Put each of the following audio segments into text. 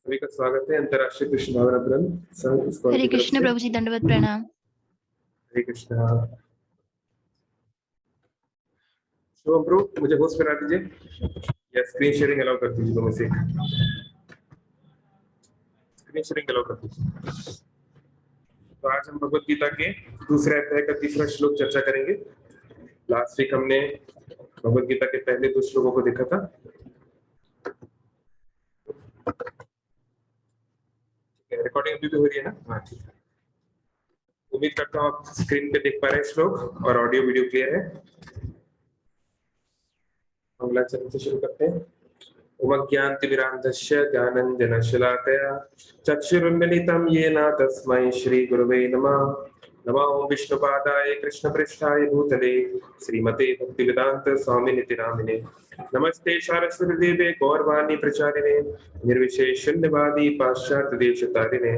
सभी का स्वागत है अंतर्राष्ट्रीय कृष्ण भावना ग्रंथ संघ इस्कॉन हरे की तरफ कृष्ण से। प्रभु जी, दंडवत प्रणाम। हरे कृष्णा। शुभम प्रभु, मुझे होस्ट करा दीजिए या स्क्रीन शेयरिंग अलाउ कर दीजिए। दोनों से स्क्रीन शेयरिंग अलाउ कर दीजिए। तो आज हम भगवत गीता के दूसरे अध्याय का तीसरा श्लोक चर्चा करेंगे। लास्ट वीक हमने भगवत गीता के पहले 2 श्लोकों को देखा था। रिकॉर्डिंग अभी भी हो रही है ना? हाँ, ठीक है। उम्मीद करता हूँ आप स्क्रीन पे देख पा रहे हैं श्लोक और ऑडियो वीडियो क्लियर है। मंगलाचरण से शुरू करते हैं। उमज्ञान्तिमिरान्धस्य ज्ञानञ्जनशलाकया चक्षुरुन्मिलितं येन तस्मै श्रीगुरवे नमः। नमो विष्णुपादाय कृष्णपृष्ठाय भूतले श्रीमते भक्तिवेदान्त स्वामिनिति नामिने। नमस्ते सारस्वती देवे गौरवाणी प्रचारिणे निर्विशेष शून्यवादी पाश्चात्य देशतारिणे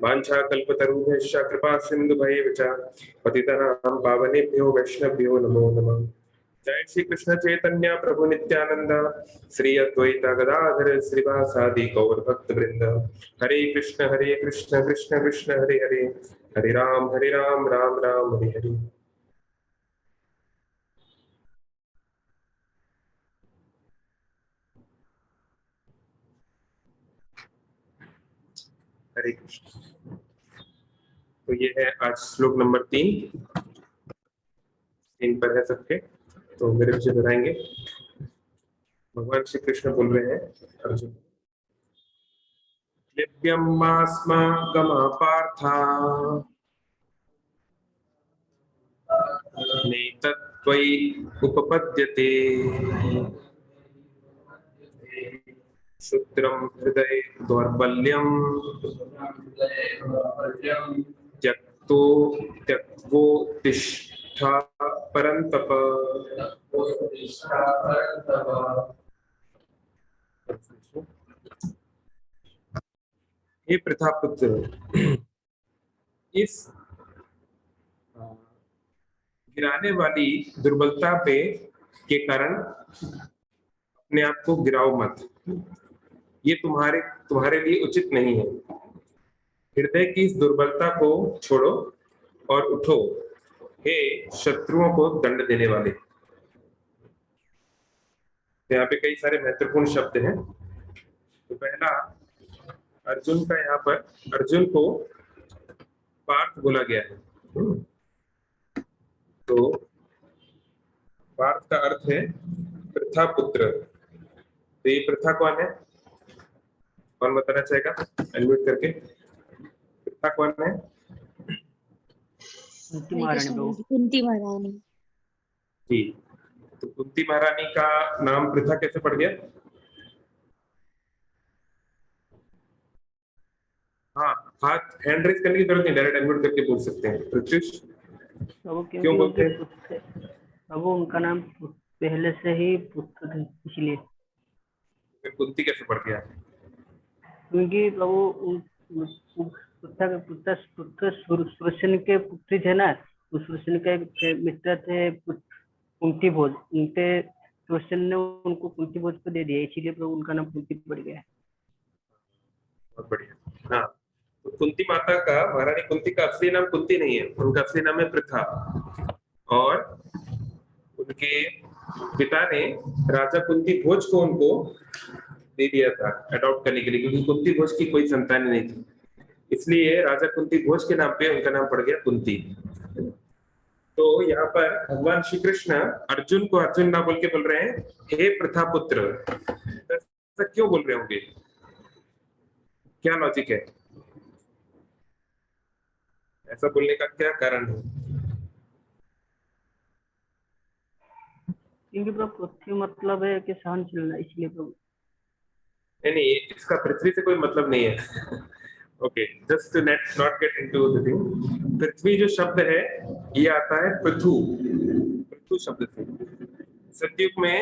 वाञ्छाकल्पतरुभ्यश्च कृपा सिन्धुभैव च पतितानां पावनेभ्यो वैष्णवेभ्यो नमो नमः। जय श्री कृष्ण चैतन्य प्रभु नित्यानंद श्री अद्वैत गदाधर श्रीवासादि गौर भक्त वृंद। हरे कृष्ण कृष्ण कृष्ण हरे हरे, हरे राम राम राम हरे हरे। हरे कृष्ण। तो ये है आज श्लोक नंबर 3 पर है सबके, तो मेरे पीछे दोहराएंगे। भगवान श्री कृष्ण बोल रहे हैं अर्जुन, लिप्यमास्माकमा पार्था नैतत्त्वयि उपपद्यते क्षुद्रं हृदये दौर्बल्यं त्यक्त्वोत्तिष्ठ परन्तप। हे प्रतापपुत्र, इस गिराने वाली दुर्बलता पे के कारण अपने आप को गिराओ मत। ये तुम्हारे लिए उचित नहीं है। हृदय की इस दुर्बलता को छोड़ो और उठो, हे शत्रुओं को दंड देने वाले। यहाँ पे कई सारे महत्वपूर्ण शब्द हैं। तो पहला, अर्जुन का यहाँ पर अर्जुन को पार्थ बोला गया है। तो पार्थ का अर्थ है पृथा पुत्र। तो ये पृथा कौन है? कौन बताना चाहेगा अनम्यूट करके? पृथा कौन है? कुंती महारानी जी। तो कुंती महारानी का नाम पृथा कैसे पड़ गया? हाँ, हाथ हैंड रेज करने की जरूरत नहीं, डायरेक्ट अनम्यूट करके बोल सकते हैं। प्रत्युष क्यों बोलते हैं? प्रभु उनका नाम पहले से ही पुत्र थे, इसलिए। कुंती कैसे पड़ गया? क्योंकि प्रभु पुत्र सुरसेन के पुत्री थे ना, उस सुरसेन के मित्र थे कुंती भोज। उनके सुरसेन ने उनको कुंती भोज को दे दिया, इसीलिए प्रभु उनका नाम कुंती पड़ गया। बहुत बढ़िया। हाँ, तो कुंती माता का, महारानी कुंती का असली नाम कुंती नहीं है, उनका असली नाम है पृथा। और उनके पिता ने राजा कुंती भोज को उनको दे दिया था अडॉप्ट करने के लिए, क्योंकि कुंती भोज की कोई संतान नहीं थी, इसलिए राजा कुंती भोज के नाम पे उनका नाम पड़ गया कुंती। तो यहाँ पर भगवान श्री कृष्ण अर्जुन को अर्जुन ना बोल के बोल रहे हैं हे प्रथा पुत्र। ऐसा क्यों बोल रहे होंगे? क्या लॉजिक है? ऐसा बोलने का क्या कारण है? क्योंकि प्रभु पृथ्वी मतलब है कि सहनशील, इसलिए प्रभु। नहीं, इसका पृथ्वी से कोई मतलब नहीं है। Okay, just to not get into the thing. पृथ्वी जो शब्द है ये आता है पृथु शब्द से। सतयुग में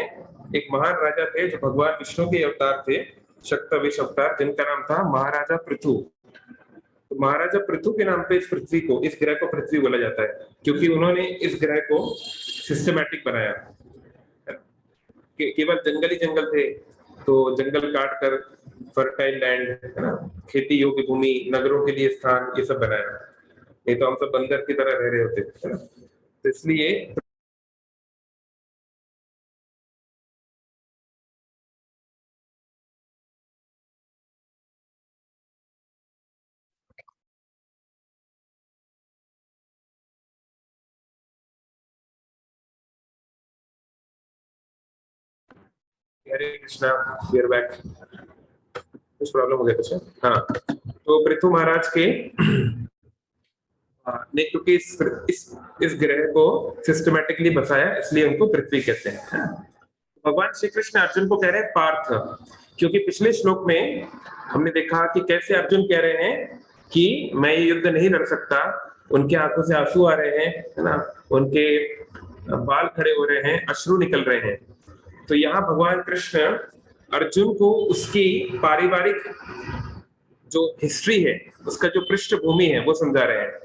एक महान राजा थे जो भगवान विष्णु के अवतार थे, शक्तविश अवतार, जिनका नाम था महाराजा पृथु। तो महाराजा पृथु के नाम पे इस पृथ्वी को, इस ग्रह को पृथ्वी बोला जाता है, क्योंकि उन्होंने इस ग्रह को सिस्टमैटिक बनाया। केवल जंगल ही जंगल थे, तो जंगल काट कर फर्टाइल लैंड, है ना, खेती योग्य भूमि, नगरों के लिए स्थान, ये सब बनाया। नहीं तो हम सब बंदर की तरह रह रहे होते, है ना। तो इसलिए हरे कृष्णा, वी आर बैक। कुछ प्रॉब्लम हो गया कुछ? हाँ, तो पृथु महाराज के ने क्योंकि इस ग्रह को सिस्टमेटिकली बसाया, इसलिए उनको पृथ्वी कहते हैं। भगवान श्री कृष्ण अर्जुन को कह रहे हैं पार्थ, क्योंकि पिछले श्लोक में हमने देखा कि कैसे अर्जुन कह रहे हैं कि मैं ये युद्ध नहीं लड़ सकता, उनके आंखों से आंसू आ रहे हैं, है ना, उनके बाल खड़े हो रहे हैं, अश्रु निकल रहे हैं। तो यहाँ भगवान कृष्ण अर्जुन को उसकी पारिवारिक जो हिस्ट्री है, उसका जो पृष्ठभूमि है, वो समझा रहे हैं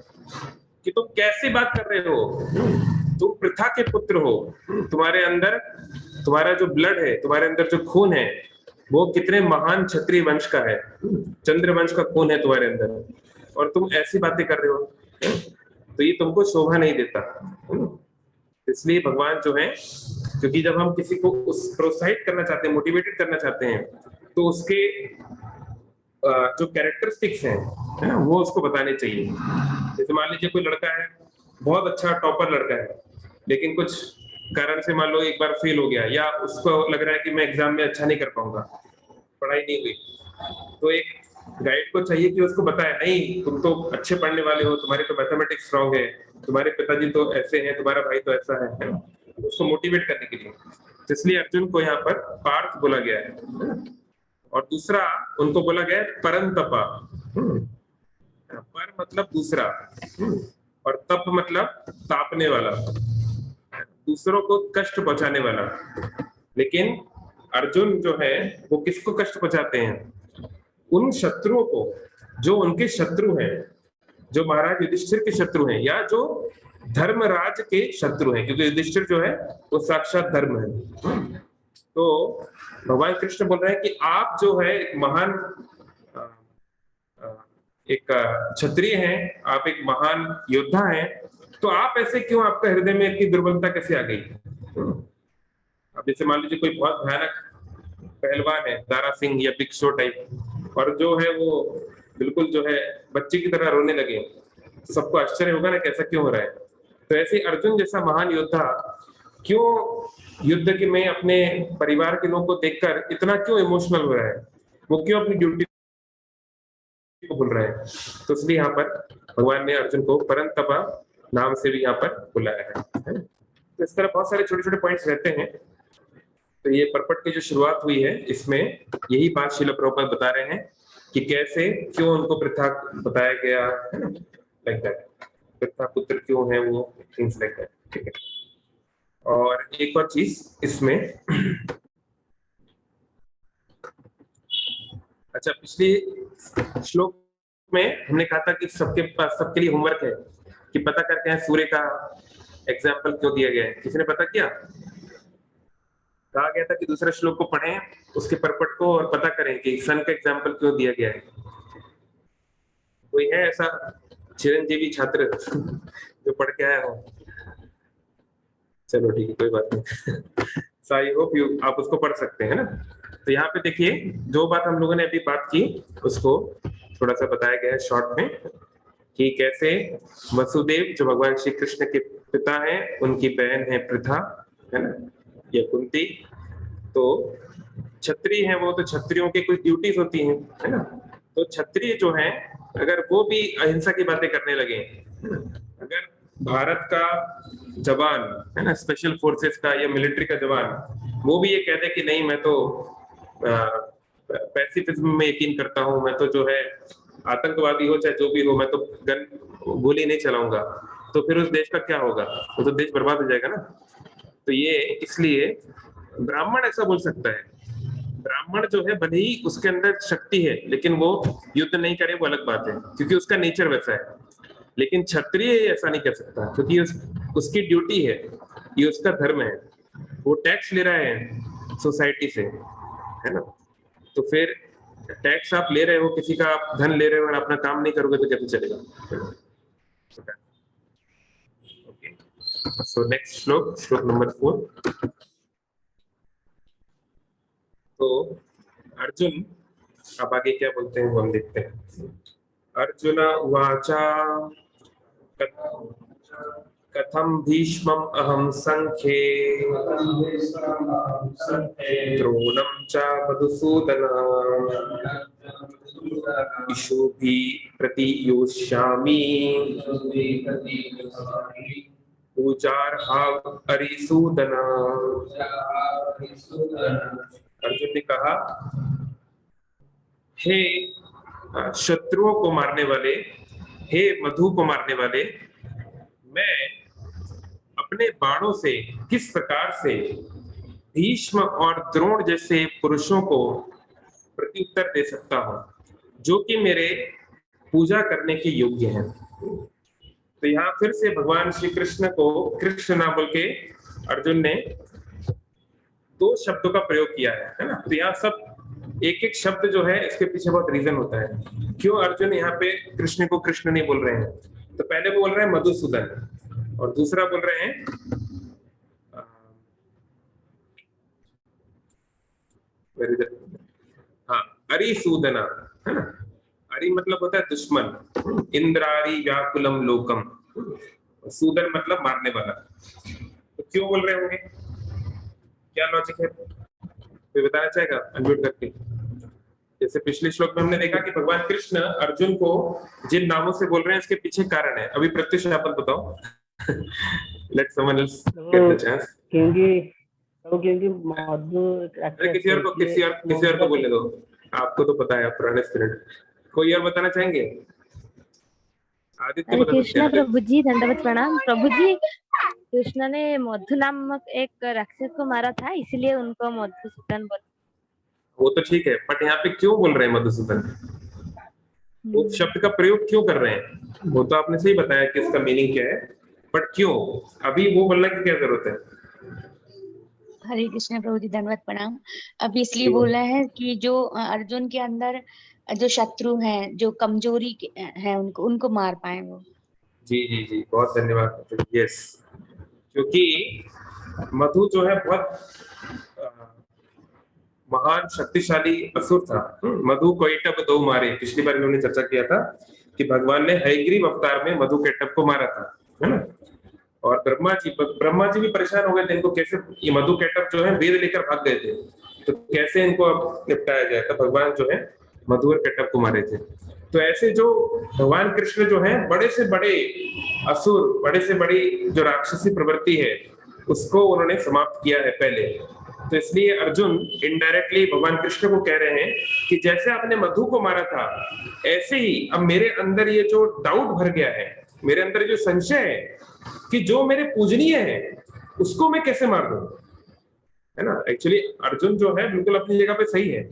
कि तुम कैसे बात कर रहे हो, तुम पृथा के पुत्र हो, तुम्हारे अंदर तुम्हारा जो ब्लड है, तुम्हारे अंदर जो खून है, वो कितने महान क्षत्रिय वंश का है, चंद्रवंश का खून है तुम्हारे अंदर, और तुम ऐसी बातें कर रहे हो, तो ये तुमको शोभा नहीं देता। इसलिए भगवान जो है, क्योंकि जब हम किसी को उस प्रोत्साहित करना चाहते हैं, मोटिवेटेड करना चाहते हैं, तो उसके जो कैरेक्टरिस्टिक्स हैं, है ना, वो उसको बताने चाहिए। जैसे मान लीजिए कोई लड़का है, बहुत अच्छा टॉपर लड़का है, लेकिन कुछ कारण से मान लो एक बार फेल हो गया, या उसको लग रहा है कि मैं एग्जाम में अच्छा नहीं कर पाऊंगा, पढ़ाई नहीं हुई, तो एक गाइड को चाहिए कि उसको बताए, नहीं तुम तो अच्छे पढ़ने वाले हो, तुम्हारी तो मैथमेटिक्स स्ट्रांग है, तुम्हारे पिताजी तो ऐसे हैं, तुम्हारा भाई तो ऐसा है, उसको मोटिवेट करने के लिए। तो इसलिए अर्जुन को यहाँ पर पार्थ बोला गया है। और दूसरा उनको बोला गया है परंतपा। पर मतलब दूसरा, और तप मतलब तापने वाला, दूसरों को कष्ट पहुंचाने वाला। लेकिन अर्जुन जो है वो किसको कष्ट पहुंचाते हैं? उन शत्रुओं को जो उनके शत्रु हैं, जो महाराज युधिष्ठिर के शत्रु हैं, या जो धर्मराज के शत्रु हैं, क्योंकि युधिष्ठिर जो है वो साक्षात धर्म है। तो भगवान कृष्ण बोल रहे हैं कि आप जो है एक महान एक क्षत्रिय हैं, आप एक महान योद्धा हैं, तो आप ऐसे क्यों, आपका हृदय में इतनी दुर्बलता कैसे आ गई? अब जैसे मान लीजिए कोई बहुत भयानक पहलवान है, दारा सिंह या बिग शो टाइप, और जो है वो बिल्कुल जो है बच्चे की तरह रोने लगे, तो सबको आश्चर्य होगा ना, कैसा क्यों हो रहा है? तो ऐसे अर्जुन जैसा महान योद्धा क्यों युद्ध के में अपने परिवार के लोगों को देखकर इतना क्यों इमोशनल हो रहा है? वो क्यों अपनी ड्यूटी को भूल रहा है? तो इसलिए यहाँ पर भगवान ने अर्जुन को परंतपा नाम से भी यहाँ पर बुलाया है। तो इस तरह बहुत सारे छोटे छोटे पॉइंट्स रहते हैं। तो ये परपट की जो शुरुआत हुई है, इसमें यही बात श्रील प्रभुपाद बता रहे हैं कि कैसे क्यों उनको पृथा बताया गया, लाइक दैट, पृथा पुत्र क्यों है वो, थिंग्स लाइक दैट। ठीक है। और एक और चीज इसमें, अच्छा, पिछले श्लोक में हमने कहा था कि सबके पास, सबके लिए होमवर्क है कि पता करते हैं सूर्य का एग्जाम्पल क्यों दिया गया है। किसी ने पता किया? कहा गया था कि दूसरे श्लोक को पढ़ें, उसके परपट को, और पता करें कि सन का एग्जाम्पल क्यों दिया गया है। कोई है ऐसा चिरंजीवी छात्र जो पढ़ के आया हो? चलो ठीक है, कोई बात नहीं। सो आई होप यू, आप उसको पढ़ सकते हैं ना। तो यहाँ पे देखिए, जो बात हम लोगों ने अभी बात की उसको थोड़ा सा बताया गया है शॉर्ट में, कि कैसे वसुदेव जो भगवान श्री कृष्ण के पिता हैं, उनकी बहन है पृथा, है ना, या कुंती, तो क्षत्रिय है वो, तो क्षत्रियों की कुछ ड्यूटीज होती हैं, है ना। तो क्षत्रिय जो है, अगर वो भी अहिंसा की बातें करने लगे, अगर भारत का जवान, है ना, स्पेशल फोर्सेस का या मिलिट्री का जवान, वो भी ये कह दे कि नहीं मैं तो पैसिफिज्म में यकीन करता हूँ, मैं तो जो है आतंकवादी हो चाहे जो भी हो, मैं तो गन गोली नहीं चलाऊंगा, तो फिर उस देश का क्या होगा? वो तो देश बर्बाद हो जाएगा ना। तो ये इसलिए ब्राह्मण ऐसा बोल सकता है। ब्राह्मण जो है, भले ही उसके अंदर शक्ति है, लेकिन वो युद्ध नहीं करे, वो अलग बात है, क्योंकि उसका नेचर वैसा है। लेकिन क्षत्रिय ऐसा नहीं कर सकता, क्योंकि उसकी ड्यूटी है, ये उसका धर्म है, वो टैक्स ले रहा है सोसाइटी से, है ना। तो फिर टैक्स आप ले रहे हो, किसी का आप धन ले रहे हो और अपना काम नहीं करोगे तो कैसे चलेगा? ओके, सो नेक्स्ट श्लोक, श्लोक नंबर 4। तो अर्जुन अब आगे क्या बोलते हैं वो हम देखते हैं। अर्जुन उवाचा कथम भीष्मम् अहं संख्ये द्रोणं च मधुसूदन इषुभिः प्रतियोष्यामि पूजार्हा अरिसूदन। अर्जुन ने कहा, हे शत्रुओं को मारने वाले, हे मधु को मारने वाले, मैं अपने बाणों से किस प्रकार से भीष्म और द्रोण जैसे पुरुषों को प्रत्युत्तर दे सकता हूं जो कि मेरे पूजा करने के योग्य हैं। तो यहाँ फिर से भगवान श्री कृष्ण को कृष्ण ना बोल के अर्जुन ने दो शब्दों का प्रयोग किया है ना। तो यहाँ सब एक एक शब्द जो है इसके पीछे बहुत रीजन होता है क्यों अर्जुन यहाँ पे कृष्ण को कृष्ण नहीं बोल रहे हैं। तो पहले वो बोल रहे हैं मधुसूदन और दूसरा बोल रहे हैं हाँ अरिसूदना, है ना। अरि मतलब होता है दुश्मन, इंद्रारी व्याकुलम लोकम, सूदन मतलब मारने वाला। तो क्यों बोल रहे होंगे, क्या लॉजिक है, कोई बताना चाहेगा अनम्यूट करके। जैसे पिछले श्लोक में हमने देखा कि भगवान कृष्ण अर्जुन को जिन नामों से बोल रहे हैं इसके पीछे कारण है। अभी प्रत्युष आप बताओ। Let someone else get the chance. क्योंकि मधु किसी और को बोलने दो, आपको तो पता है, आप पुराने स्टूडेंट। कोई और बताना चाहेंगे? आदित्य बता सकते हैं। कृष्ण प्रभु जी दंडवत प्रणाम। प्रभु जी, कृष्ण ने मधु नामक एक राक्षस को मारा था, इसलिए उनको मधुसूदन बोला। वो तो ठीक है, बट यहाँ पे क्यों बोल रहे हैं मधुसूदन, वो शब्द का प्रयोग क्यों कर रहे हैं? वो तो आपने सही बताया कि इसका मीनिंग क्या है, बट क्यों अभी वो बोलने की क्या जरूरत है? हरे कृष्ण प्रभु जी दंडवत प्रणाम। अब इसलिए बोला है कि जो अर्जुन के अंदर जो शत्रु हैं, जो कमजोरी है, उनको मार पाए वो। जी जी जी, बहुत धन्यवाद। यस, क्योंकि मधु जो है बहुत महान शक्तिशाली असुर था। मधु कैटभ दो मारे, पिछली बार हमने चर्चा किया था कि भगवान ने हयग्रीव अवतार में मधु कैटभ को मारा था, है ना। और ब्रह्मा जी भी परेशान हो गए थे, इनको कैसे, ये मधु कैटभ जो है वेद लेकर भाग गए थे, तो कैसे इनको अब निपटाया जाए। तो भगवान जो है मधु और कैटभ को मारे थे। तो ऐसे जो भगवान कृष्ण जो है बड़े से बड़े असुर, बड़े से बड़ी जो राक्षसी प्रवृत्ति है उसको उन्होंने समाप्त किया है पहले। तो इसलिए अर्जुन इनडायरेक्टली भगवान कृष्ण को कह रहे हैं कि जैसे आपने मधु को मारा था, ऐसे ही अब मेरे अंदर ये जो डाउट भर गया है, मेरे अंदर जो संशय है कि जो मेरे पूजनीय है उसको मैं कैसे मार दूं, है ना। एक्चुअली अर्जुन जो है बिल्कुल अपनी जगह पे सही है।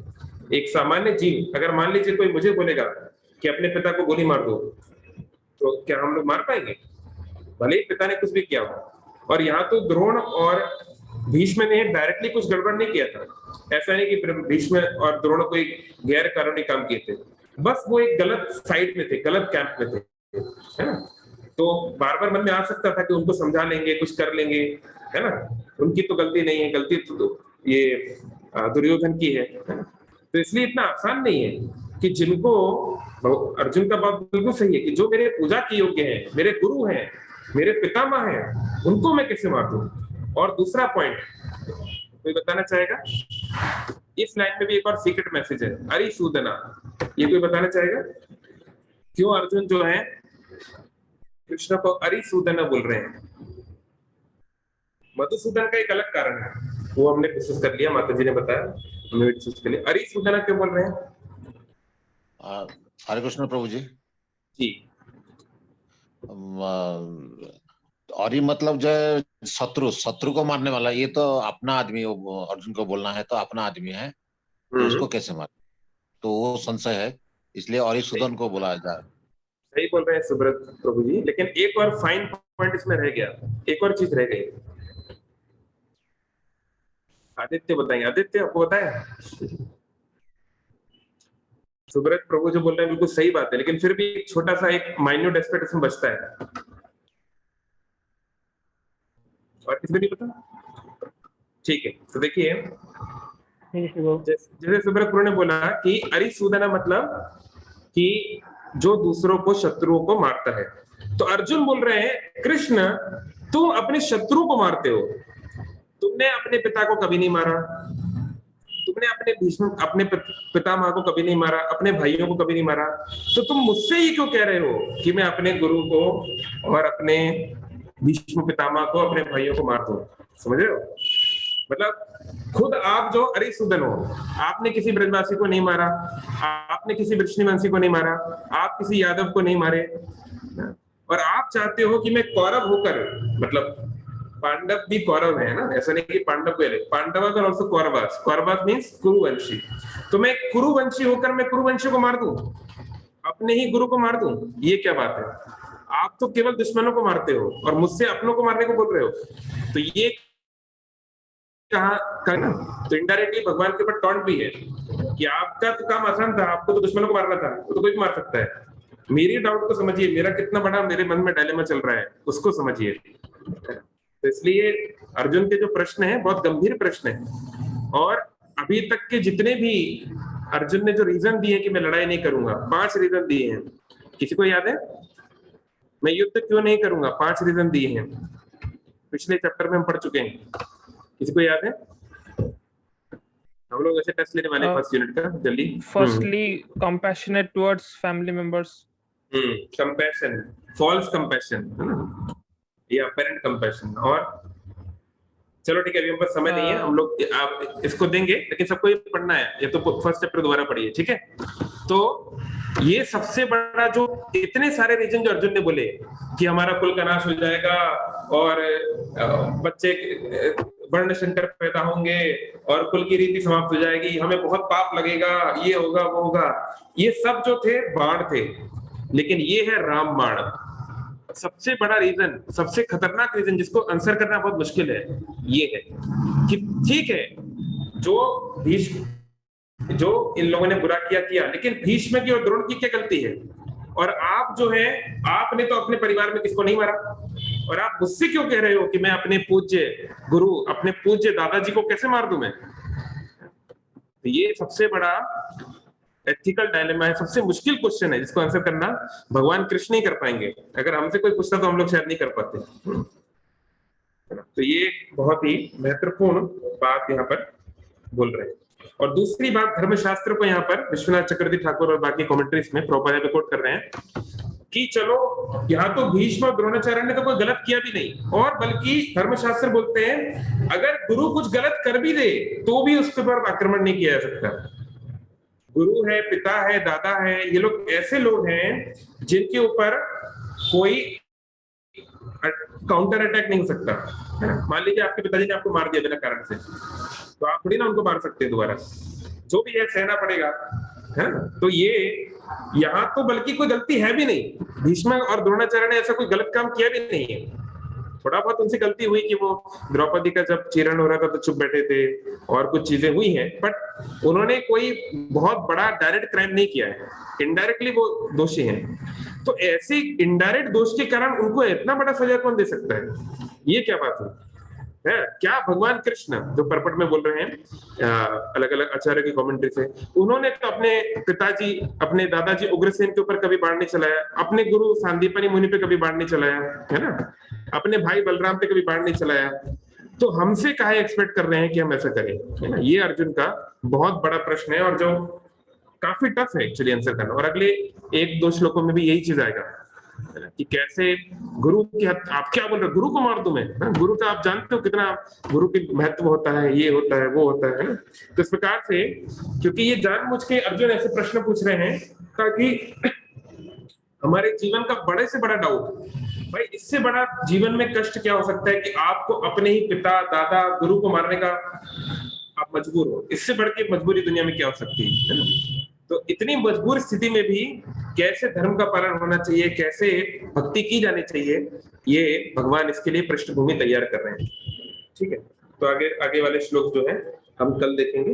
एक सामान्य जीव, अगर मान लीजिए कोई मुझे बोलेगा कि अपने पिता को गोली मार दो, तो क्या हम लोग मार पाएंगे, भले ही पिता ने कुछ भी किया हो। और यहाँ तो द्रोण और भीष्म ने डायरेक्टली कुछ गड़बड़ नहीं किया था। ऐसा नहीं कि भीष्म और द्रोण कोई गैर कानूनी काम किए थे, बस वो एक गलत साइड में थे, गलत कैंप में थे, है ना। तो बार बार मन में आ सकता था कि उनको समझा लेंगे, कुछ कर लेंगे, है ना, उनकी तो गलती नहीं है, गलती तो ये दुर्योधन की है ना? तो इसलिए इतना आसान नहीं है कि जिनको, अर्जुन का बात बिल्कुल सही है कि जो मेरे पूजा के योग्य हैं, मेरे गुरु हैं, मेरे पितामह हैं, उनको मैं कैसे मार दूं। और दूसरा पॉइंट कोई बताना चाहेगा, इस लाइन में भी एक और सीक्रेट मैसेज है, अरिसूदना, ये कोई बताना चाहेगा क्यों अर्जुन जो है कृष्ण को अरिसूदना बोल रहे हैं? मधुसूदन का एक अलग कारण है, वो हमने डिस्कस कर लिया, माता जी ने बताया, हमने डिस्कस कर लिया। अरिसूदना क्यों बोल रहे हैं? हरे कृष्ण प्रभु जी। जी, और ये मतलब जो शत्रु को मारने वाला, ये तो अपना आदमी, अर्जुन को बोलना है तो अपना आदमी है, तो उसको कैसे मार, तो वो संशय है, इसलिए अरिसूदन को बुलाया जाए। सही बोल रहे हैं सुब्रत प्रभु जी, लेकिन एक और फाइन पॉइंट इसमें रह गया, एक और चीज रह गई। आदित्य बताएंगे, आदित्य आपको बताया सुब्रत प्रभु जो बोल रहे हैं बिल्कुल सही बात है, लेकिन फिर भी एक छोटा सा एक माइन्यूट एस्पेक्ट इसमें बचता है। और किसी को नहीं पता? ठीक है, तो देखिए जैसे सुब्रत प्रभु ने बोला कि अरिसूदना मतलब कि जो दूसरों को, शत्रुओं को मारता है। तो अर्जुन बोल रहे हैं कृष्ण तुम अपने शत्रु को मारते हो, तुमने अपने पिता को कभी नहीं मारा, तुमने अपने भीष्म, अपने पितामह को कभी नहीं मारा, अपने भाइयों को कभी नहीं मारा, तो तुम मुझसे ही क्यों कह रहे हो कि मैं अपने गुरु को और अपने भीष्म पितामह को, अपने भाइयों को मार दूं? समझ रहे हो? मतलब खुद आप जो अरिसूदन हो, आपने किसी ब्रजवासी को नहीं मारा, आपने किसी वृष्णिवंशी को नहीं मारा, आप किसी यादव को नहीं मारे, और आप चाहते हो कि मैं कौरव होकर, मतलब पांडव भी कौरव है ना, ऐसा नहीं कि पांडव को, पांडव और आल्सो कौरवास, कौरवास मींस कुरुवंशी, तो मैं कुरुवंशी होकर मैं कुरुवंशी को मार दूं, अपने ही गुरु को मार दूं? ये क्या बात है? आप तो केवल दुश्मनों को मारते हो और मुझसे अपनों को मारने को बोल रहे हो, तो ये कहा ना, तो इनडायरेक्टली भगवान के ऊपर टॉन्ट भी है कि आपका तो काम आसान था, आपको तो दुश्मनों को मारना था, तो कोई भी मार सकता है। मेरी डाउट को समझिए, मेरा कितना बड़ा मेरे मन में डायलेमा चल रहा है उसको समझिए। तो इसलिए अर्जुन के जो प्रश्न है बहुत गंभीर प्रश्न है, और अभी तक के जितने भी अर्जुन ने जो रीजन दिए कि मैं लड़ाई नहीं करूंगा, 5 रीजन दिए हैं। किसी को याद है मैं युद्ध क्यों नहीं करूंगा? 5 रीजन दिए हैं, पिछले चैप्टर में हम पढ़ चुके हैं। किसी को याद है? हम लोग ऐसे टेस्ट लेने वाले फर्स्ट यूनिट का, जल्दी। Firstly compassionate towards family members. Compassion, false compassion है ना, या अपेरेंट कंपैशन। और चलो ठीक है, अभी हम पास समय नहीं है, हम लोग आप इसको देंगे, लेकिन सबको ये पढ़ना है, ये तो फर्स्ट चैप्टर दोबारा पढ़िए, ठीक है? तो ये सबसे बड़ा जो इतने सारे रीजन जो अर्जुन ने बोले कि हमारा कुल का नाश हो जाएगा और बच्चे वर्ण शंकर पैदा होंगे और कुल की रीति समाप्त हो जाएगी, हमें बहुत पाप लगेगा, ये होगा वो होगा, ये सब जो थे बाण थे, लेकिन ये है राम बाण। सबसे बड़ा रीजन, सबसे खतरनाक रीजन जिसको आंसर करना बहुत मुश्किल है, ये है कि ठीक है जो भीष्म, जो इन लोगों ने बुरा किया, लेकिन भीष्म की और द्रोण की क्या गलती है? और आप जो है, आपने तो अपने परिवार में किसको नहीं मारा, और आप मुझसे क्यों कह रहे हो कि मैं अपने पूज्य गुरु, अपने पूज्य दादाजी को कैसे मार दूं मैं? तो ये सबसे बड़ा एथिकल डायलेमा है, सबसे मुश्किल क्वेश्चन है जिसको आंसर करना भगवान कृष्ण ही कर पाएंगे। अगर हमसे कोई पूछता तो हम लोग शायद नहीं कर पाते। तो ये बहुत ही महत्वपूर्ण बात यहाँ पर बोल रहे हैं। और दूसरी बात, धर्मशास्त्र को यहाँ पर विश्वनाथ चक्रवर्ती ठाकुर और बाकी कमेंट्रीज में प्रॉपर कोट कर रहे हैं कि चलो यहाँ तो भीष्म और द्रोणाचार्य ने तो कोई गलत किया भी नहीं, और बल्कि धर्मशास्त्र बोलते हैं अगर गुरु कुछ गलत कर भी दे तो भी उसके ऊपर आक्रमण नहीं किया जा सकता। गुरु है, पिता है, दादा है, ये लोग ऐसे लोग हैं जिनके ऊपर कोई काउंटर अटैक नहीं हो सकता, है ना? मान लीजिए आपके पिताजी ने आपको मार दिया बिना कारण से, तो आप थोड़ी ना उनको मार सकते हैं दोबारा, जो भी है सहना पड़ेगा, है ना? तो ये यहाँ तो बल्कि कोई गलती है भी नहीं, भीष्म और द्रोणाचार्य ने ऐसा कोई गलत काम किया भी नहीं है। थोड़ा बहुत उनसे गलती हुई कि वो द्रौपदी का जब चीरण हो रहा था तो चुप बैठे थे और कुछ चीजें हुई हैं, बट उन्होंने कोई बहुत बड़ा डायरेक्ट क्राइम नहीं किया है, इनडायरेक्टली वो दोषी हैं। तो ऐसे इनडायरेक्ट दोष के कारण उनको इतना बड़ा सजा कौन दे सकता है? ये क्या बात है? क्या भगवान कृष्ण जो परपट में बोल रहे हैं अलग अलग आचार्य की कमेंट्री से, उन्होंने तो अपने पिताजी, अपने दादाजी उग्रसेन के ऊपर कभी बाण नहीं चलाया, अपने गुरु सांदीपनि मुनि पे कभी बाण नहीं चलाया, है ना? अपने भाई बलराम पे कभी बाण नहीं चलाया, तो हमसे काहे एक्सपेक्ट कर रहे हैं कि हम ऐसा करें, है ना? ये अर्जुन का बहुत बड़ा प्रश्न है और जो काफी टफ है एक्चुअली आंसर करना। और अगले 1-2 श्लोकों में भी यही चीज आएगा कि कैसे गुरु की, आप क्या बोल रहे हो, गुरु को मार दूं मैं? गुरु का आप जानते हो कितना गुरु की महत्व होता है, ये होता है वो होता है ना? तो इस प्रकार से, क्योंकि ये जानबूझ के अर्जुन ऐसे प्रश्न पूछ रहे हैं ताकि हमारे जीवन का बड़े से बड़ा डाउट, भाई इससे बड़ा जीवन में कष्ट क्या हो सकता है कि आपको अपने ही पिता, दादा, गुरु को मारने का आप मजबूर हो, इससे बढ़ के मजबूरी दुनिया में क्या हो सकती है ना? तो इतनी मजबूर स्थिति में भी कैसे धर्म का पालन होना चाहिए, कैसे भक्ति की जानी चाहिए, ये भगवान इसके लिए पृष्ठभूमि तैयार कर रहे हैं। ठीक है, तो आगे आगे वाले श्लोक जो है हम कल देखेंगे।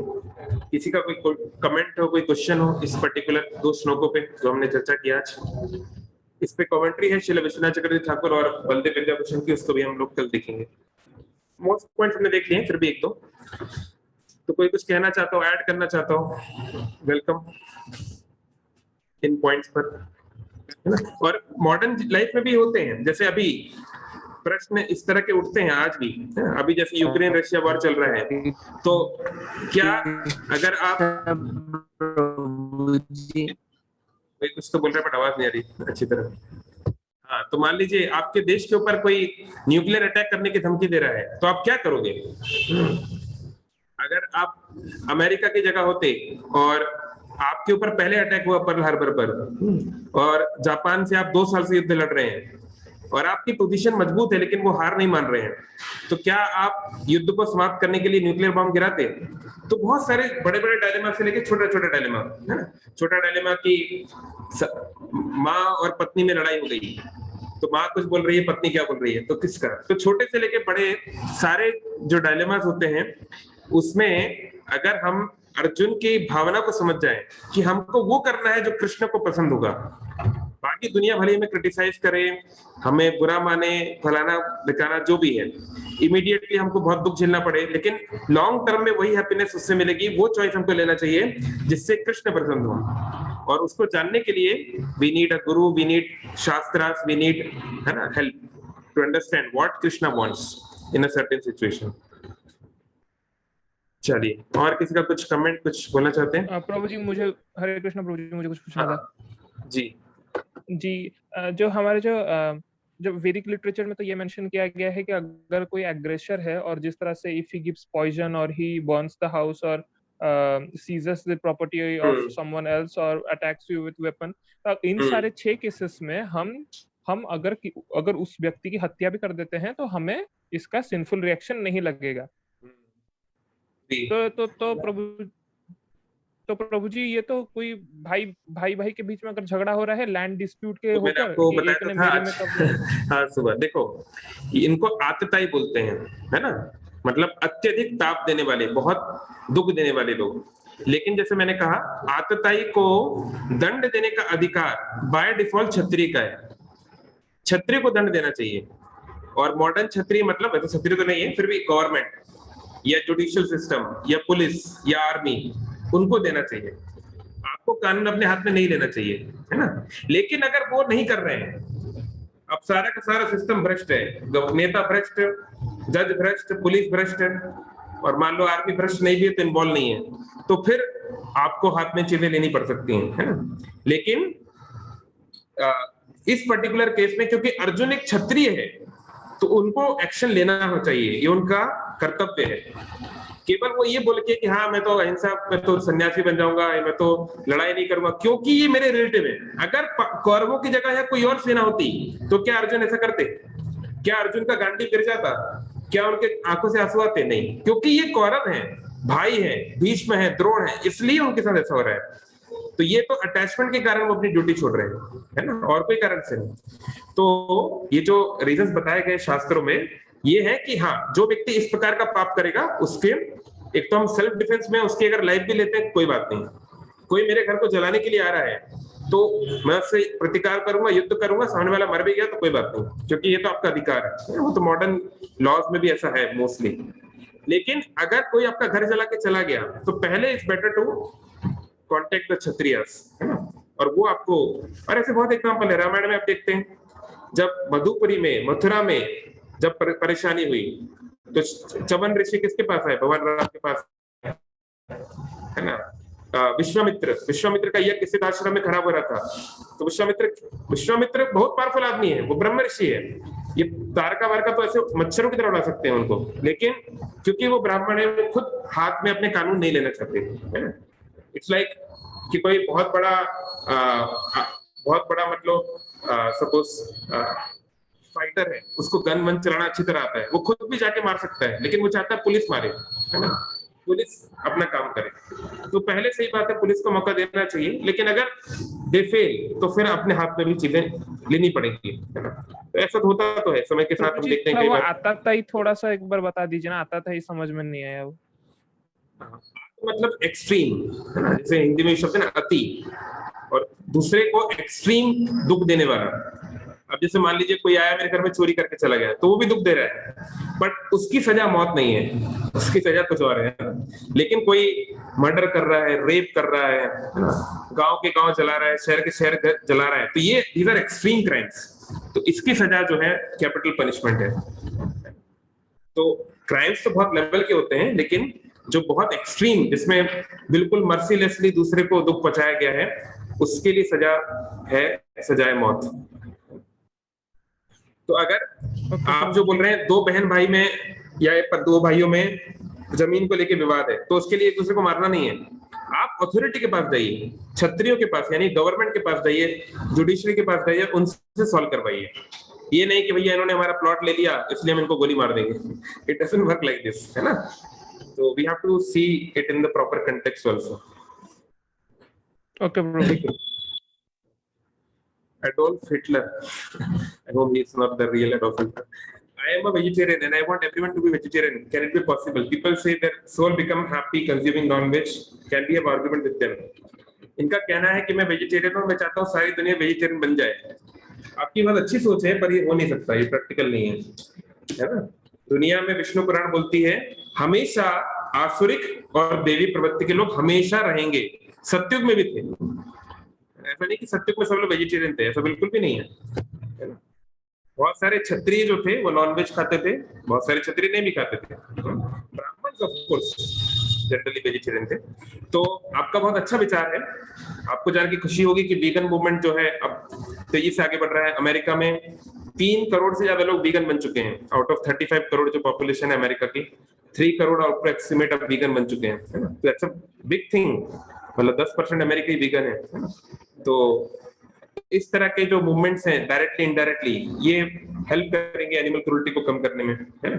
किसी का कोई कमेंट हो, कोई क्वेश्चन हो इस पर्टिकुलर 2 श्लोकों पे जो हमने चर्चा किया आज? इस पे कमेंट्री है श्रील विश्वनाथ चक्रवर्ती ठाकुर और बलदेव विद्याभूषण की, उसको भी हम लोग कल देखेंगे। मोस्ट पॉइंट हमने देख लिए, फिर भी एक दो तो कोई कुछ कहना चाहता हो, ऐड करना चाहता हो, वेलकम इन पॉइंट्स पर, है ना। और मॉडर्न लाइफ में भी होते हैं, जैसे अभी प्रश्न इस तरह के उठते हैं आज भी, है ना? अभी जैसे यूक्रेन रशिया वॉर चल रहा है, तो क्या अगर आप कोई कुछ तो बोल रहे हैं बट आवाज नहीं आ रही अच्छी तरह। हाँ, तो मान लीजिए आपके देश के ऊपर कोई न्यूक्लियर अटैक करने की धमकी दे रहा है, तो आप क्या करोगे? अगर आप अमेरिका की जगह होते और आपके ऊपर पहले अटैक हुआ पर्ल हार्बर पर, और जापान से आप 2 साल से युद्ध लड़ रहे हैं और आपकी पोजीशन मजबूत है लेकिन वो हार नहीं मान रहे हैं, तो क्या आप युद्ध को समाप्त करने के लिए न्यूक्लियर बम गिराते? तो बहुत सारे बड़े बड़े डायलेमा से लेके छोटा छोटा डायलेमा, है ना। छोटा डायलेमा की माँ और पत्नी में लड़ाई हो गई, तो माँ कुछ बोल रही है, पत्नी क्या बोल रही है, तो किसका? तो छोटे से लेके बड़े सारे जो डायलेमास होते हैं, उसमें अगर हम अर्जुन की भावना को समझ जाएं कि हमको वो करना है जो कृष्ण को पसंद होगा, बाकी दुनिया भले में क्रिटिसाइज करे, हमें बुरा माने, फलाना दिखाना जो भी है, इमीडिएटली हमको बहुत दुख झेलना पड़े, लेकिन लॉन्ग टर्म में वही हैप्पीनेस उससे मिलेगी। वो चॉइस हमको लेना चाहिए जिससे कृष्ण प्रसन्न हो, और उसको जानने के लिए we need a guru, we need shastras, we need, है ना, help to understand what Krishna wants in a certain situation. चलिए, और किसी का कुछ कमेंट, कुछ बोलना चाहते हैं? प्रभु जी मुझे, हरे कृष्ण प्रभु जी, मुझे कुछ पूछना था जी। जो हमारे जो वैदिक लिटरेचर में तो ये मेंशन किया गया है कि अगर कोई एग्रेसर है और जिस तरह से इफ ही गिव्स पॉइजन और ही बर्न्स द हाउस और सीजर्स the property of someone else और अटैक्स यू विद वेपन, इन सारे 6 केसेस में हम अगर उस व्यक्ति की हत्या भी कर देते हैं तो हमें इसका सिंफुल रिएक्शन नहीं लगेगा। तो प्रभु जी ये तो कोई भाई के बीच में अगर झगड़ा हो रहा है लैंड डिस्प्यूट के तो होकर, आपको एक ने मेरे में कब्जा। हाँ, सुबह देखो, इनको आतताई बोलते हैं, है ना, मतलब अत्यधिक ताप देने वाले, बहुत दुख देने वाले लोग। लेकिन जैसे मैंने कहा, आतताई को दंड देने का अधिकार बाय डिफॉल्ट क्षत्रिय का है, क्षत्रिय को दंड देना चाहिए। और मॉडर्न क्षत्रिय मतलब, वैसे क्षत्रिय तो नहीं है, फिर भी गवर्नमेंट या जुडिशियल सिस्टम या पुलिस या आर्मी, उनको देना चाहिए। आपको कानून अपने हाथ में नहीं लेना चाहिए, है ना। लेकिन अगर वो नहीं कर रहे हैं, अब सारा का सारा सिस्टम भ्रष्ट है, नेता भ्रष्ट, जज भ्रष्ट, पुलिस भ्रष्ट, और मान लो आर्मी भ्रष्ट नहीं भी है तो इन्वॉल्व नहीं है, तो फिर आपको हाथ में चीजें लेनी पड़ सकती हैं, है ना। लेकिन इस पर्टिकुलर केस में क्योंकि अर्जुन एक क्षत्रिय है, तो उनको एक्शन लेना चाहिए, ये उनका कर्तव्य है। केवल वो ये बोल के कि हाँ मैं तो अहिंसा, मैं तो सन्यासी बन जाऊंगा, मैं तो लड़ाई नहीं करूंगा क्योंकि ये मेरे रिलेटिव है। अगर कौरवों की जगह या कोई और सेना होती तो क्या अर्जुन ऐसा करते? क्या अर्जुन का गांडी गिर जाता? क्या उनके आंखों से आंसू आते? नहीं, क्योंकि ये कौरव है, भाई है, भीष्म है, द्रोण है, इसलिए उनके साथ ऐसा हो रहा है। तो ये तो अटैचमेंट के कारण वो अपनी ड्यूटी छोड़ रहे हैं, है ना, और कोई कारण से नहीं। तो ये जो रीजंस बताए गए शास्त्रों में, ये है कि हाँ, जो व्यक्ति इस प्रकार का पाप करेगा, उसके एक तो हम सेल्फ डिफेंस में उसकी अगर लाइफ भी लेते हैं कोई बात नहीं। कोई मेरे घर को जलाने के लिए आ रहा है तो मैं उससे प्रतिकार करूंगा, युद्ध करूंगा, सामने वाला मर भी गया तो कोई बात नहीं, क्योंकि ये तो आपका अधिकार है। वो तो मॉडर्न लॉज में भी ऐसा है मोस्टली। लेकिन अगर कोई आपका घर जला के चला गया तो पहले it's better to contact the Kshatriyas, है ना। और वो आपको, और ऐसे बहुत एग्जाम्पल है रामायण में, आप देखते हैं जब मधुपुरी में, मथुरा में जब परेशानी हुई तो चवन ऋषि किसके पास आए? भगवान राम के पास, है ना। विश्वामित्र का यज्ञ किसी आश्रम में खराब हो रहा था, तो विश्वामित्र बहुत पावरफुल आदमी है, वो ब्रह्म ऋषि है। ये तारका वारका तो ऐसे मच्छरों की तरह उड़ा सकते हैं उनको, लेकिन क्योंकि वो ब्राह्मण है, वो खुद हाथ में अपने कानून नहीं लेना चाहते, है ना। इट्स लाइक कि कोई बहुत बड़ा मतलब सपोज फाइटर है, उसको गन वन चलाना अच्छी तरह आता है, वो खुद भी जाके मार सकता है, लेकिन वो चाहता है पुलिस मारे, है ना। पुलिस अपना काम करे। तो पहले सही बात है, पुलिस को मौका देना चाहिए, लेकिन अगर दे फेल तो फिर अपने हाथ में भी चीजें लेनी पड़ेंगी, है ना। तो ऐसा होता तो है, समय के साथ हम देखते हैं कई वो बार। आता था ही, थोड़ा सा एक बार बता दीजिए ना, आता था ही समझ में नहीं आया वो। मतलब एक्सट्रीम, है ना, जैसे हिंदी में शब्द है ना अति, और दूसरे को एक्सट्रीम दुख देने वाला। अब जैसे मान लीजिए कोई आया मेरे घर में चोरी करके चला गया, तो वो भी दुख दे रहा है, बट उसकी सजा मौत नहीं है, उसकी सजा कुछ और है। लेकिन कोई मर्डर कर रहा है, रेप कर रहा है ना, गांव के गांव जला रहा है, शहर के शहर जला रहा है, तो ये दीज आर एक्सट्रीम क्राइम्स, तो इसकी सजा जो है कैपिटल पनिशमेंट है। तो क्राइम्स तो बहुत लेवल के होते हैं, लेकिन जो बहुत एक्सट्रीम, जिसमें बिल्कुल मर्सीलेसली दूसरे को दुख पहुंचाया गया है, उसके लिए सजा है सजाए मौत। तो अगर आप जो बोल रहे हैं दो बहन भाई में या दो भाइयों में जमीन को लेके विवाद है, तो उसके लिए एक दूसरे को मारना नहीं है, आप अथॉरिटी के पास जाइए, क्षत्रियों के पास यानी गवर्नमेंट के पास जाइए, जुडिशरी के पास जाइए, उनसे सॉल्व करवाइए। ये नहीं कि भैया इन्होंने हमारा प्लॉट ले लिया इसलिए हम इनको गोली मार देंगे, it doesn't work like this, है ना। So we have to see it in the proper context also. Okay, bro. Adolf Hitler. I hope he is not the real Adolf Hitler. I am a vegetarian and I want everyone to be vegetarian. Can it be possible? People say that soul become happy consuming non-veg. Can we have argument with them? इनका कहना है कि मैं vegetarian हूँ, मैं चाहता हूँ सारी दुनिया वेजिटेरियन बन जाए। आपकी बहुत अच्छी सोच है, पर ये हो नहीं सकता, ये प्रैक्टिकल नहीं है ना। दुनिया में विष्णु पुराण बोलती है हमेशा आसुरिक और देवी प्रवृत्ति के लोग हमेशा रहेंगे, सत्युग में भी थे। ऐसा नहीं कि सत्युग में सब लोग वेजिटेरियन थे, ऐसा बिल्कुल भी नहीं है ना। बहुत सारे क्षत्रिय जो थे वो नॉनवेज खाते थे, बहुत सारे क्षत्रिय नहीं भी खाते थे, Brahmins of course generally vegetarian थे। तो आपका बहुत अच्छा विचार है, आपको जान की खुशी होगी कि वीगन मूवमेंट जो है अब तेजी से आगे बढ़ रहा है। अमेरिका में 3 करोड़ से ज्यादा लोग वीगन बन चुके हैं, आउट ऑफ 35 करोड़ जो पॉपुलेशन है अमेरिका की, 3 करोड़ अप्रोक्सीमेट अब वीगन बन चुके हैं, है ना। तो दैट्स अ बिग थिंग, मतलब 10% अमेरिकी वीगन है ना। तो इस तरह के जो मूवमेंट्स हैं डायरेक्टली इनडायरेक्टली ये हेल्प करेंगे एनिमल क्रूरल्टी को कम करने में, है ना।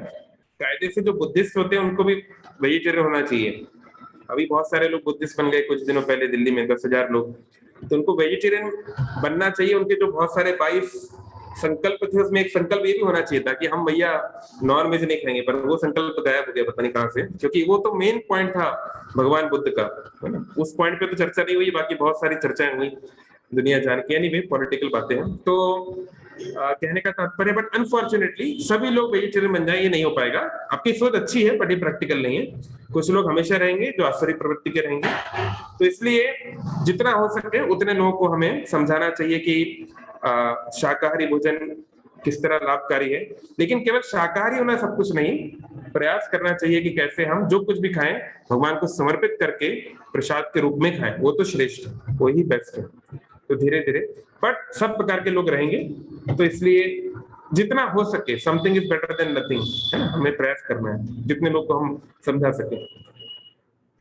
कायदे से जो बुद्धिस्ट होते हैं उनको भी वेजिटेरियन होना चाहिए। अभी बहुत सारे लोग बुद्धिस्ट बन गए कुछ दिनों पहले दिल्ली में, 10,000 लोग, तो उनको वेजिटेरियन बनना चाहिए। उनके जो बहुत सारे 22 संकल्प थे उसमें एक संकल्प ये भी होना चाहिए था कि हम भैया नॉन वेज नहीं खाएंगे, पर वो संकल्प गायब हो गया पता नहीं कहां से, क्योंकि वो तो मेन पॉइंट था भगवान बुद्ध का, है ना। उस पॉइंट पे तो चर्चा नहीं हुई, बाकी बहुत सारी चर्चाएं हुई दुनिया जान के, यानी वे पॉलिटिकल बातें हैं। तो कहने का तात्पर्य, बट अनफॉर्चुनेटली सभी लोग वेजिटेरियन बन जाए ये नहीं हो पाएगा। आपकी सोच अच्छी है बट ये प्रैक्टिकल नहीं है। कुछ लोग हमेशा रहेंगे जो आसुरी प्रवृत्ति के रहेंगे, तो इसलिए जितना हो सके उतने लोगों को हमें समझाना चाहिए कि शाकाहारी भोजन किस तरह लाभकारी है। लेकिन केवल शाकाहारी होना सब कुछ नहीं, प्रयास करना चाहिए कि कैसे हम जो कुछ भी खाएं भगवान को समर्पित करके प्रसाद के रूप में खाएं, वो तो श्रेष्ठ है, वो ही बेस्ट है। तो धीरे धीरे बट सब प्रकार के लोग रहेंगे, तो इसलिए जितना हो सके something is better than nothing, है ना, हमें प्रयास करना है जितने लोग को हम समझा सके।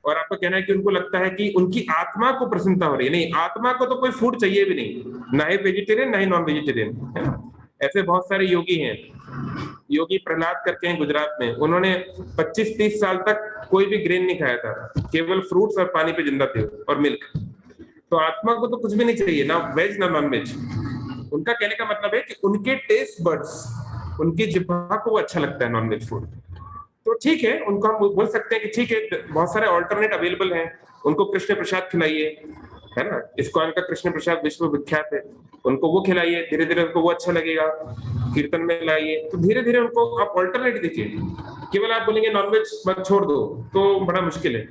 और आपका कहना है कि उनको लगता है कि उनकी आत्मा को प्रसन्नता हो रही है, नहीं, आत्मा को तो कोई फूड चाहिए भी नहीं, ना ही वेजिटेरियन ना ही नॉन वेजिटेरियन, है ना। ऐसे बहुत सारे योगी हैं, योगी प्रहलाद करके हैं गुजरात में, उन्होंने 25-30 साल तक कोई भी ग्रेन नहीं खाया था, केवल फ्रूट्स और पानी पे जिंदा थे और मिल्क। तो आत्मा को तो कुछ भी नहीं चाहिए, ना वेज ना नॉन वेज। उनका कहने का मतलब है कि उनके टेस्ट बड्स, उनकी जिह्वा को वो अच्छा लगता है नॉन वेज फूड। तो ठीक है, उनको हम बोल सकते हैं कि ठीक है, बहुत सारे ऑल्टरनेट अवेलेबल हैं, उनको कृष्ण प्रसाद खिलाइए, है ना। इस्कॉन का कृष्ण प्रसाद विश्व विख्यात है, उनको वो खिलाइए, धीरे धीरे उनको वो अच्छा लगेगा, कीर्तन में लाइए, तो धीरे धीरे उनको आप ऑल्टरनेट दीजिए। केवल आप बोलेंगे नॉनवेज मत छोड़ दो तो बड़ा मुश्किल है।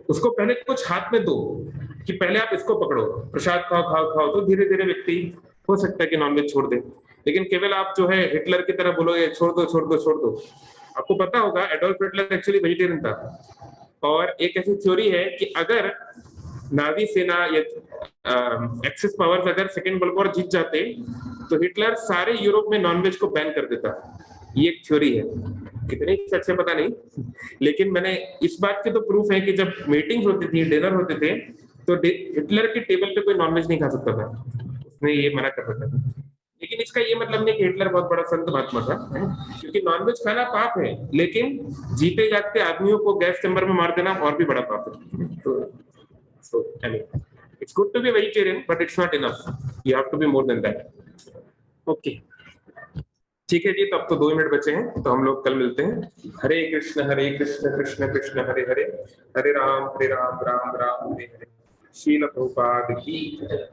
उसको पहले कुछ हाथ में दो कि पहले आप इसको पकड़ो, प्रसाद खाओ खाओ खाओ, तो धीरे धीरे व्यक्ति हो सकता है कि नॉनवेज छोड़ दे। लेकिन केवल आप जो है हिटलर की तरह बोलोगे छोड़ दो छोड़ दो छोड़ दो। आपको पता होगा एडोल्फ हिटलर एक्चुअली वेजिटेरियन था, और एक ऐसी थ्योरी है कि अगर नाजी सेना या एक्सिस पावर्स अगर सेकेंड वर्ल्ड वॉर जीत जाते तो हिटलर सारे यूरोप में नॉनवेज को बैन कर देता। ये एक थ्योरी है, कितनी सच है पता नहीं, लेकिन मैंने इस बात के तो प्रूफ है कि जब मीटिंग्स होती थी, डिनर होते थे, तो हिटलर के टेबल पे कोई नॉनवेज नहीं खा सकता था, उसने ये मना कर रखा था। लेकिन लेकिन इसका ये मतलब नहीं कि हिटलर बहुत बड़ा संत महात्मा था, क्योंकि नॉनवेज खाना पाप है, लेकिन जीते जागते आदमियों को गैस चैम्बर में मार देना और भी बड़ा पाप है। तो it's good to be vegetarian, but it's not enough. You have to be more than that. Okay. ठीक है जी, तब तो 2 मिनट बचे हैं, तो हम लोग कल मिलते हैं। हरे कृष्ण कृष्ण कृष्ण हरे हरे, हरे राम राम राम हरे हरे। श्रील प्रभुपाद की जय।